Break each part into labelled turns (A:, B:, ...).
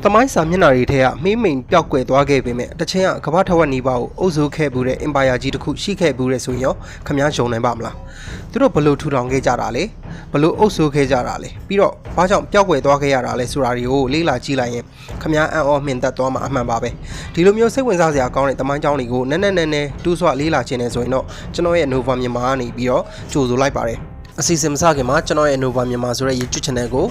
A: တမိုင်းစာမျက်နှာတွေထဲကမိမိန်ပျောက်ကွယ်သွားခဲ့ပေမဲ့တချင်ကကမ္ဘာထဝက်နီးပါးကိုအုပ်စိုးခဲ့မှုတဲ့အင်ပါယာကြီးတစ်ခုရှိခဲ့မှုတဲ့ဆိုရင်ရောခမည်းယုံနိုင်ပါမလားသူတို့ဘလို့ထူထောင်ခဲ့ကြတာလဲဘလို့အုပ်စိုးခဲ့ကြတာလဲပြီးတော့ဘာကြောင့်ပျောက်ကွယ်သွားခဲ့ရတာလဲဆိုတာတွေကိုလေ့လာကြည့်လိုက်ရင်ခမည်းအံ့ဩမြင်တတ်သွားမှာအမှန်ပါပဲဒီလိုမျိုးစိတ်ဝင်စားစရာကောင်းတဲ့တမိုင်းကြောင်းတွေကိုနည်းနည်းတူးဆွလေ့လာခြင်းနဲ့ဆိုရင်တော့ကျွန်တော်ရဲ့ Nova မြန်မာကနေပြီးတော့ကြိုဆိုလိုက်ပါတယ်အစီအစဉ်မစခင်မှာကျွန်တော်ရဲ့ Nova မြန်မာဆိုတဲ့ YouTube channel ကို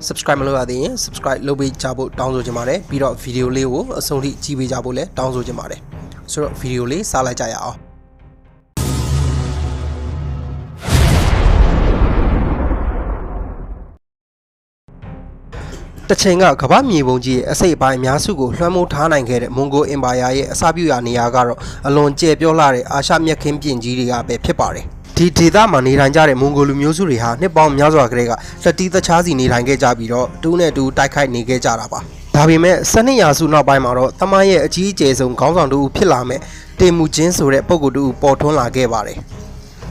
A: subscribe မလုပ်ရသေးရင် subscribe လုပ်ပေးကြဖို့တောင်းဆိုချင်ပါတယ်ပြီးတော့ဗီဒီယိုလေးကိုအဆုံးထိကြည့်ပေးကြဖို့လည်းတောင်းဆိုချင်ပါတယ်ဆိုတော့ဗီဒီယိုလေးစားလိုက်ကြရအောင်တချိန်ကကမ္ဘာမြေပုံကြီးရဲ့အစိတ်အပိုင်းအများစုကိုလွှမ်းမိုးထားနိုင်ခဲ့တဲ့မွန်ဂိုအင်ပါယာရဲ့အစပြုရာနေရာကတော့အလွန်ကျယ်ပြောလှတဲ့အာရှမြက်ခင်းပြင်ကြီးတွေကပဲဖြစ်ပါတယ်ဒီဒေသမှာနေထိုင်ကြတဲ့မွန်ဂိုလူမျိုးစုတွေဟာနှစ်ပေါင်းများစွာကတည်းကလက်တီးသချားစီနေထိုင်ခဲ့ကြပြီးတော့တူးနဲ့တူးတိုက်ခိုက်နေခဲ့ကြတာပါဒါပေမဲ့12ရာစုနောက်ပိုင်းမှာတော့တမန်ရဲ့အကြီးအကျယ်ဆုံးခေါင်းဆောင်တူဖြစ်လာမဲ့တေမူချင်းဆိုတဲ့ပုဂ္ဂိုလ်တူပေါ်ထွန်းလာခဲ့ပါတယ်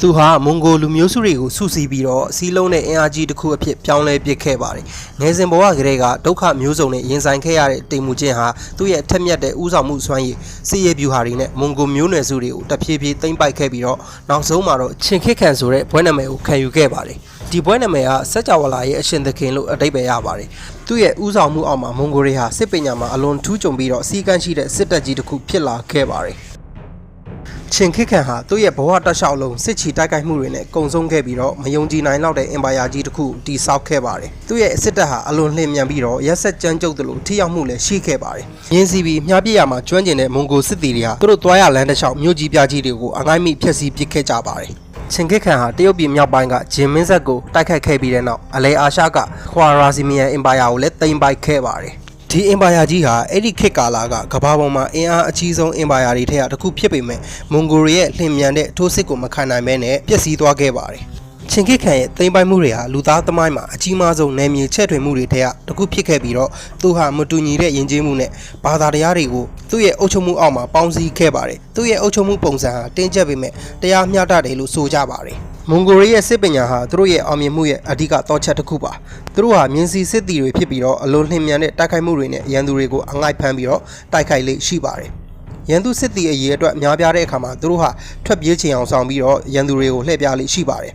A: သူဟာမွန်ဂိုလူမျိုးစုတွေကိုစုစည်းပြီးတော့စီးလုံးနဲ့အင်အားကြီးတစ်ခုအဖြစ်ပြောင်းလဲပစ်ခဲ့ပါတယ်။ငယ်စဉ်ဘဝကတည်းကဒုက္ခမျိုးစုံနဲ့ရင်ဆိုင်ခဲ့ရတဲ့တိမ်မူချင်းဟာသူ့ရဲ့ထက်မြက်တဲ့ဥဆောင်မှုစွမ်းရည်စစ်ရေးဗျူဟာတွေနဲ့မွန်ဂိုမျိုးနွယ်စုတွေကိုတဖြည်းဖြည်းသိမ်းပိုက်ခဲ့ပြီးတော့နောက်ဆုံးမှာတော့ချင်းခစ်ခန်ဆိုတဲ့ဘွဲနာမည်ကိုခံယူခဲ့ပါတယ်။ဒီဘွဲနာမည်ကစัจ java လာရဲ့အရှင်သခင်လို့အဓိပ္ပာယ်ရပါတယ်။သူ့ရဲ့ဥဆောင်မှုအောက်မှာမွန်ဂိုတွေဟာစစ်ပညာမှာအလွန်ထူးချွန်ပြီးတော့စီကန်းရှိတဲ့စစ်တပ်ကြီးတစ်ခုဖြစ်လာခဲ့ပါတယ်။ချင်းခစ်ခန်ဟာသူ့ရဲ့ဘဝတလျှောက်လုံးစစ်ချီတိုက်ခိုက်မှုတွေနဲ့ကုံဆုံးခဲ့ပြီးတော့မယုံကြည်နိုင်လောက်တဲ့အင်ပါယာကြီးတစ်ခုတည်ဆောက်ခဲ့ပါတယ်။သူ့ရဲ့စစ်တပ်ဟာအလွန်လှည့်မြန်ပြီးတော့ရက်ဆက်ကြမ်းကြုတ်သလိုထိရောက်မှုလည်းရှိခဲ့ပါတယ်။ရင်းစီပြီးမြားပြရမှာကျွမ်းကျင်တဲ့မွန်ဂိုစစ်သည်တွေဟာသူတို့သွားရလမ်းတစ်လျှောက်မြို့ကြီးပြကြီးတွေကိုအငိုင်းမိဖျက်ဆီးပစ်ခဲ့ကြပါတယ်။ချင်းခစ်ခန်ဟာတရုတ်ပြည်မြောက်ပိုင်းကဂျင်မင်းဆက်ကိုတိုက်ခိုက်ခဲ့ပြီးတဲ့နောက်အလဲအာရှကခွာရာစီမီယန်အင်ပါယာကိုလည်းသိမ်းပိုက်ခဲ့ပါတယ်။ဒီအင်ပါယာကြီးဟာအဲ့ဒီခေတ်ကာလကကမ္ဘာပေါ်မှာအင်အားအကြီးဆုံးအင်ပါယာတွေထဲကတစ်ခုဖြစ်ပေမဲ့မွန်ဂိုရဲ့လှင်မြန်တဲ့ထိုးစစ်ကိုမခံနိုင်ဘဲနဲ့ပျက်စီးသွားခဲ့ပါတယ်။ချင်းခစ်ခန်ရဲ့သိမ်းပိုက်မှုတွေဟာလူသားသမိုင်းမှာအကြီးမားဆုံးနယ်မြေချဲ့ထွင်မှုတွေထဲကတစ်ခုဖြစ်ခဲ့ပြီးတော့သူဟာမတူညီတဲ့ယဉ်ကျေးမှုနဲ့ဘာသာတရားတွေကိုသူ့ရဲ့အုပ်ချုပ်မှုအောက်မှာပေါင်းစည်းခဲ့ပါတယ်။သူ့ရဲ့အုပ်ချုပ်မှုပုံစံဟာတင်းကျပ်ပေမဲ့တရားမျှတတယ်လို့ဆိုကြပါတယ်။မွန်ဂိုရဲ့စစ်ပညာဟာသူတို့ရဲ့အောင်မြင်မှုရဲ့အဓိကတော့ချက်တစ်ခုပါသူတို့ဟာမြင်းစီစစ်တီတွေဖြစ်ပြီးတော့အလွန်လှင်မြန်တဲ့တိုက်ခိုက်မှုတွေနဲ့ရန်သူတွေကိုအငိုက်ဖမ်းပြီးတော့တိုက်ခိုက်လေ့ရှိပါတယ်ရန်သူစစ်တီအရေးအတွက်များပြားတဲ့အခါမှာသူတို့ဟာထွက်ပြေးချင်အောင်ဆောင်ပြီးတော့ရန်သူတွေကိုလှည့်ပြလေ့ရှိပါတယ်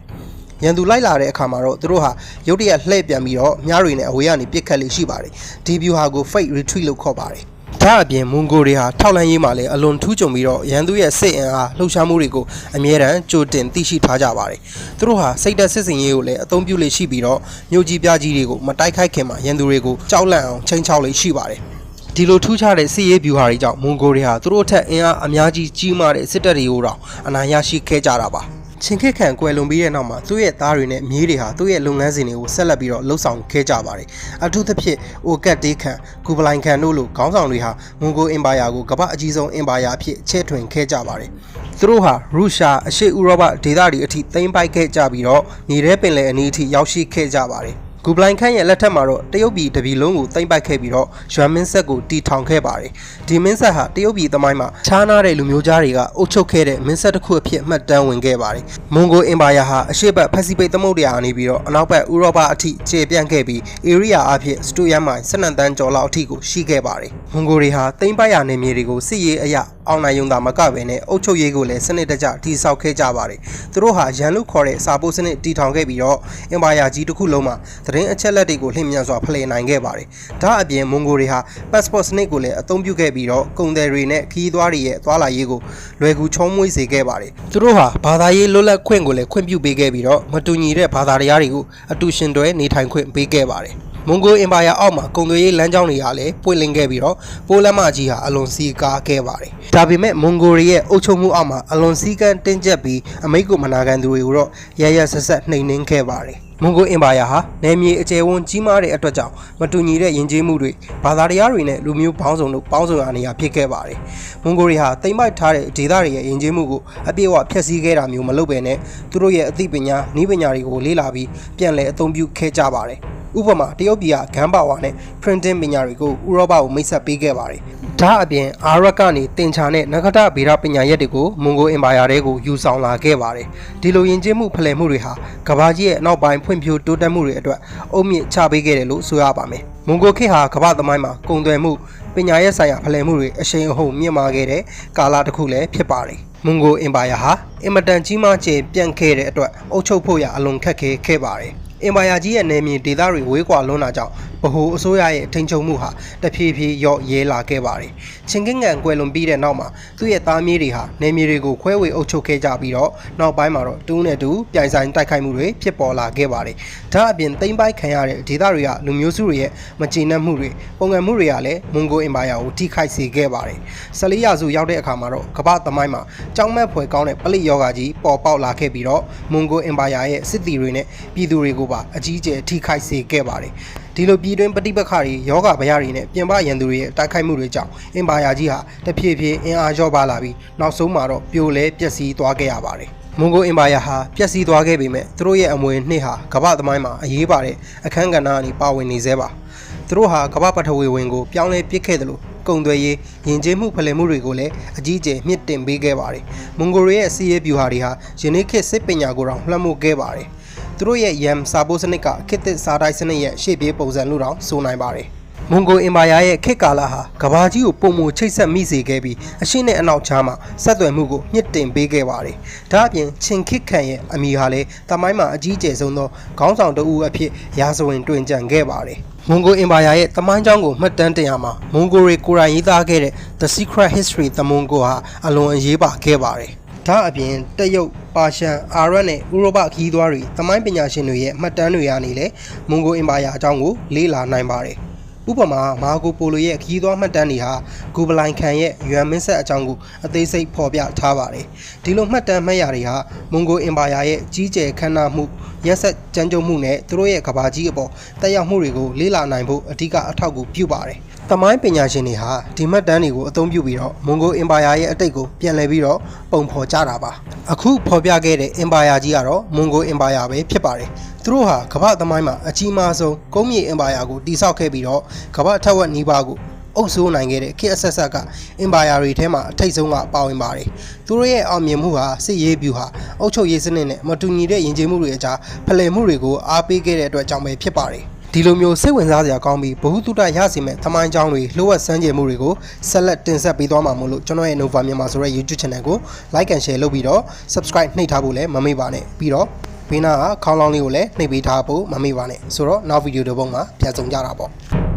A: ရန်သူလိုက်လာတဲ့အခါမှာတော့သူတို့ဟာရုတ်တရက်လှည့်ပြန်ပြီးတော့မြားတွေနဲ့အဝေးကနေပစ်ခတ်လေ့ရှိပါတယ်ဒီဗျူဟာကို fake retreat လို့ခေါ်ပါတယ်ဒါအပြင်မွန်ဂိုတွေဟာထောက်လှမ်းရေးမှာလည်းအလွန်ထူးချွန်ပြီးတော့ရန်သူရဲ့စစ်အင်အားလှုပ်ရှားမှုတွေကိုအမြဲတမ်းကြိုတင်သိရှိထားကြပါတယ်။သူတို့ဟာစိတ်သက်စစ်စင်ရေးကိုလည်းအသုံးပြုလေ့ရှိပြီးတော့မြို့ကြီးပြကြီးတွေကိုမတိုက်ခိုက်ခင်မှာရန်သူတွေကိုကြောက်လန့်အောင်ချိန်ချောက်လေ့ရှိပါတယ်။ဒီလိုထူးခြားတဲ့စစ်ရေးဗျူဟာတွေကြောင့်မွန်ဂိုတွေဟာသူတို့ထက်အင်အားအများကြီးကြီးမားတဲ့စစ်တပ်တွေကိုတော့အနိုင်ရရှိခဲ့ကြတာပါ။ချင်းခစ်ခန်ကွယ်လွန်ပြီးတဲ့နောက်မှာသူ့ရဲ့သားတွေနဲ့မြေးတွေဟာသူ့ရဲ့လုပ်ငန်းစဉ်တွေကိုဆက်လက်ပြီးတော့လှုပ်ဆောင်ခဲ့ကြပါတယ်အထူးသဖြင့်အိုကတ်တေးခန်ကူပလိုင်ခန်တို့လိုခေါင်းဆောင်တွေဟာမွန်ဂိုအင်ပါယာကိုကမ္ဘာအကြီးဆုံးအင်ပါယာအဖြစ်ချဲ့ထွင်ခဲ့ကြပါတယ်သူတို့ဟာရုရှားအရှေ့ဥရောပဒေသတွေအထိသိမ်းပိုက်ခဲ့ကြပြီးတော့မြေထဲပင်လယ်အနီးအထိရောက်ရှိခဲ့ကြပါတယ်ဂူဘလိုင်ခန့်ရဲ့လက်ထက်မှာတော့တရုတ်ပြည်တပြည်လုံးကိုသိမ်းပိုက်ခဲ့ပြီးတော့ရွမ်မင်းဆက်ကိုတီထောင်ခဲ့ပါတယ်ဒီမင်းဆက်ဟာတရုတ်ပြည်သမိုင်းမှာခြားနားတဲ့လူမျိုးသားတွေကအုပ်ချုပ်ခဲ့တဲ့မင်းဆက်တစ်ခုအဖြစ်မှတ်တမ်းဝင်ခဲ့ပါတယ်မွန်ဂိုအင်ပါယာဟာအရှေ့ဘက်ပစိဖိတ်သမုဒ္ဒရာအနေပြီးတော့အနောက်ဘက်ဥရောပအထိခြေပြန့်ခဲ့ပြီးဧရိယာအဖြစ်စတူယန်မိုင်12တန်းကျော်လောက်အထိကိုရှိခဲ့ပါတယ်မွန်ဂိုတွေဟာသိမ်းပိုက်ရာနေမြေတွေကိုစစ်ရေးအရအောင်နိုင်ရုံသာမကပဲနဲ့အုပ်ချုပ်ရေးကိုလည်းစနစ်တကျတည်ဆောက်ခဲ့ကြပါတယ်သူတို့ဟာရန်လို့ခေါ်တဲ့စာပို့စနစ်တည်ထောင်ခဲ့ပြီးတော့အင်ပါယာကြီးတစ်ခုလုံးမှာသတင်းအချက်လက်တွေကိုလှည့်မြန်စွာဖလှယ်နိုင်ခဲ့ပါတယ်ဒါအပြင်မွန်ဂိုတွေဟာ passport စနစ်ကိုလည်းအသုံးပြုခဲ့ပြီးတော့ကုန်သည်တွေနဲ့ခရီးသွားတွေရဲ့သွားလာရေးကိုလွယ်ကူချောမွေ့စေခဲ့ပါတယ်သူတို့ဟာဘာသာရေးလွတ်လပ်ခွင့်ကိုလည်းခွင့်ပြုပေးခဲ့ပြီးတော့မတူညီတဲ့ဘာသာတရားတွေကိုအတူရှင်တွဲနေထိုင်ခွင့်ပေးခဲ့ပါတယ်မွန်ဂိုအင်ပါယာအောက်မှာကုန်သွယ်ရေးလမ်းကြောင်းတွေကလည်းပွင့်လင်းခဲ့ပြီးတော့ပိုးလမ်းမကြီးဟာအလွန်စီကားခဲ့ပါတယ်ဒါပေမဲ့မွန်ဂိုရဲ့အုပ်ချုပ်မှုအောက်မှာအလွန်စီကန်းတင်းကျပ်ပြီးအမိတ်ကိုမနာခံသူတွေကိုတော့ရရဆက်ဆက်နှိမ်နင်းခဲ့ပါတယ်မွန်ဂိုအင်ပါယာဟာနယ်မြေအကျယ်ဝန်းကြီးမားတဲ့အတွက်ကြောင့်မတူညီတဲ့ယဉ်ကျေးမှုတွေဘာသာတရားတွေနဲ့လူမျိုးပေါင်းစုံတို့ပေါင်းစုံရာနေရာဖြစ်ခဲ့ပါတယ်မွန်ဂိုတွေဟာတိမ်ပိုက်ထားတဲ့ဒေသတွေရဲ့ယဉ်ကျေးမှုကိုအပြည့်အဝဖျက်ဆီးခဲ့တာမျိုးမလုပ်ဘဲနဲ့သူတို့ရဲ့အသိပညာနည်းပညာတွေကိုလေ့လာပြီးပြန်လည်အသုံးပြုခဲ့ကြပါတယ်ဥပမာတရုတ်ပြည်ကဂန်ပါဝါနဲ့ printing ပညာတွေကိုဥရောပကိုမိတ်ဆက်ပေးခဲ့ပါတယ်ဒါအပြင်အာရတ်ကနေတင်ချာနဲ့နဂဒဗေဒပညာရက်တွေကိုမွန်ဂိုအင်ပါယာတွေကိုယူဆောင်လာခဲ့ပါတယ်ဒီလိုယဉ်ကျေးမှုဖလှယ်မှုတွေဟာကမ္ဘာကြီးရဲ့အနောက်ပိုင်းဖွံ့ဖြိုးတိုးတက်မှုတွေအတွက်အုတ်မြစ်ချပေးခဲ့တယ်လို့ဆိုရပါမယ် မွန်ဂိုခေတ်ဟာကမ္ဘာသမိုင်းမှာကုန်သွယ်မှုပညာရေးဆိုင်ရာဖလှယ်မှုတွေအရှိန်အဟုန်မြင့်မာခဲ့တဲ့ကာလတစ်ခုလည်းဖြစ်ပါတယ်မွန်ဂိုအင်ပါယာဟာအင်မတန်ကြီးမားကျယ်ပြန့်ခဲ့တဲ့အတွက်အုပ်ချုပ်ဖို့ရအလွန်ခက်ခဲခဲ့ပါတယ်အင်ပါယာကြီးရဲ့နယ်မြေဒေသတွေဝေးကွာလွန်းတာကြောင့်ဗဟိုအစိုးရရဲ့ထိန်းချုပ်မှုဟာတဖြည်းဖြည်းရော့ရဲလာခဲ့ပါတယ်။ချင်းကင်းကန်ကွယ်လွန်ပြီးတဲ့နောက်မှာသူ့ရဲ့သားမြေးတွေဟာနယ်မြေတွေကိုခွဲဝေအုပ်ချုပ်ခဲ့ကြပြီးတော့နောက်ပိုင်းမှာတော့တူးနဲ့တူပြိုင်ဆိုင်တိုက်ခိုက်မှုတွေဖြစ်ပေါ်လာခဲ့ပါတယ်။ဒါအပြင်သိမ်းပိုက်ခံရတဲ့ဒေသတွေကလူမျိုးစုတွေရဲ့မကျေနပ်မှုတွေပုံကံမှုတွေကလည်းမွန်ဂိုအင်ပါယာကိုထိခိုက်စေခဲ့ပါတယ်။14ရာစုရောက်တဲ့အခါမှာတော့ကမ္ဘာသမိုင်းမှာကြောင်မဲ့ဖွယ်ကောင်းတဲ့ပလိယောဂါကြီးပေါ်ပေါက်လာခဲ့ပြီးတော့မွန်ဂိုအင်ပါယာရဲ့စစ်သည်တွေနဲ့ပြည်သူတွေကိုပါအကြီးအကျယ်ထိခိုက်စေခဲ့ပါတယ်။ဒီလိုပြည်တွင်းပဋိပက္ခတွေယောဂဗျာတွေနဲ့ပြင်ပရန်သူတွေရဲ့တိုက်ခိုက်မှုတွေကြောင့်အင်ပါယာကြီးဟာတဖြည်းဖြည်းအင်အားလျော့ပါလာပြီးနောက်ဆုံးမှာတော့ပြိုလဲပျက်စီးသွားခဲ့ရပါတယ်။မွန်ဂိုအင်ပါယာဟာပျက်စီးသွားခဲ့ပေမဲ့သူတို့ရဲ့အမွေနှစ်ဟာကမ္ဘာသမိုင်းမှာအရေးပါတဲ့အခန်းကဏ္ဍအနေပါဝင်နေသေးပါ။သူတို့ဟာကမ္ဘာပထဝီဝင်ကိုပြောင်းလဲပစ်ခဲ့တယ်လို့ကုန်သွယ်ရေးယဉ်ကျေးမှုဖလှယ်မှုတွေကိုလည်းအကြီးအကျယ်မြင့်တင်ပေးခဲ့ပါတယ်။မွန်ဂိုတွေရဲ့စီးရဲဗျူဟာတွေဟာယနေ့ခေတ်စစ်ပညာကိုတောင်လွှမ်းမိုးခဲ့ပါတယ်။သူတို့ရဲ့ယမ်စာပိုးစနစ်ကခေတ်သစ်စာတိုက်စနစ်ရဲ့ရှေ့ပြေးပုံစံလို့တောင်ဆိုနိုင်ပါတယ်။မွန်ဂိုအင်ပါယာရဲ့ခေတ်ကာလဟာကမ္ဘာကြီးကိုပုံမချိတ်ဆက်မိစေခဲ့ပြီးအရှေ့နဲ့အနောက်ခြားမှာဆက်သွယ်မှုကိုမြင့်တင်ပေးခဲ့ပါတယ်။ဒါအပြင်ချင်းခစ်ခန်ရဲ့အမည်ဟာလည်းတမိုင်းမှာအကြီးအကျယ်ဆုံးသောခေါင်းဆောင်တဦးအဖြစ်ရာဇဝင်တွင်ကျန်ခဲ့ပါတယ်။မွန်ဂိုအင်ပါယာရဲ့တမိုင်းကြောင်းကိုမှတ်တမ်းတင်ရမှာမွန်ဂိုတွေကိုယ်တိုင်ရေးသားခဲ့တဲ့ The Secret History တမွန်ဂိုဟာအလွန်အရေးပါခဲ့ပါတယ်။ဒါအပြင်တရုတ်ပါရှန်အာရပ်နဲ့ဥရောပခီးသွွားတွေသမိုင်းပညာရှင်တွေရဲ့မှတ်တမ်းတွေကနေလည်းမွန်ဂိုအင်ပါယာအကြောင်းကိုလေ့လာနိုင်ပါတယ်။ဥပမာမာကိုပိုလိုရဲ့ခီးသွွားမှတ်တမ်းတွေဟာဂူပလိုင်ခန်ရဲ့ယွမ်မင်းဆက်အကြောင်းကိုအသေးစိတ်ဖော်ပြထားပါတယ်။ဒီလိုမှတ်တမ်းမှတ်ရာတွေဟာမွန်ဂိုအင်ပါယာရဲ့ကြီးကျယ်ခမ်းနားမှုရက်ဆက်ကြမ်းကြုတ်မှုနဲ့သူတို့ရဲ့ကဘာကြီးအပေါ်တက်ရောက်မှုတွေကိုလေ့လာနိုင်ဖို့အဓိကအထောက်အကူပြုပါတယ်။သမိုင်းပညာရှင်တွေဟာဒီမှတ်တမ်းတွေကိုအသုံးပြုပြီးတော့မွန်ဂိုအင်ပါယာရဲ့အတိတ်ကိုပြန်လည်ပြီးတော့ပုံဖော်ကြတာပါအခုဖော်ပြခဲ့တဲ့အင်ပါယာကြီးကတော့မွန်ဂိုအင်ပါယာပဲဖြစ်ပါတယ်သူတို့ဟာကမ္ဘာသမိုင်းမှာအကြီးမားဆုံးကုန်းမြေအင်ပါယာကိုတည်ဆောက်ခဲ့ပြီးတော့ကမ္ဘာထက်ဝက်နီးပါးကိုအုပ်စိုးနိုင်ခဲ့တဲ့ခေတ်အဆက်ဆက်ကအင်ပါယာတွေထဲမှာအထိတ်ဆုံးကပါဝင်ပါတယ်သူတို့ရဲ့အောင်မြင်မှုဟာစစ်ရေးဗျူဟာအုပ်ချုပ်ရေးစနစ်နဲ့မတူညီတဲ့ယဉ်ကျေးမှုတွေအကြားဖလှယ်မှုတွေကိုအားပေးခဲ့တဲ့အတွက်ကြောင့်ပဲဖြစ်ပါတယ်ဒီလိုမျိုးစိတ်ဝင်စားစရာကောင်းပြီးဘ ഹു တုတရစီမဲ့သမိုင်းကြောင်းတွေလှုပ်ဝက်စမ်းကြယ်မှုတွေကိုဆက်လက်တင်ဆက်ပေးသွားမှာမို့လို့ကျွန်တော်ရဲ့ Nova မြန်မာဆိုတဲ့ YouTube Channel ကို Like and Share လုပ်ပြီးတော့ Subscribe နှိပ်ထားဖို့လည်းမမေ့ပါနဲ့ပြီးတော့ဘေးနားကခေါင်းလောင်းလေးကိုလည်းနှိပ်ပေးထားဖို့မမေ့ပါနဲ့ဆိုတော့နောက်ဗီဒီယိုတစ်ပုဒ်မှာပြန်ဆုံကြတာပေါ့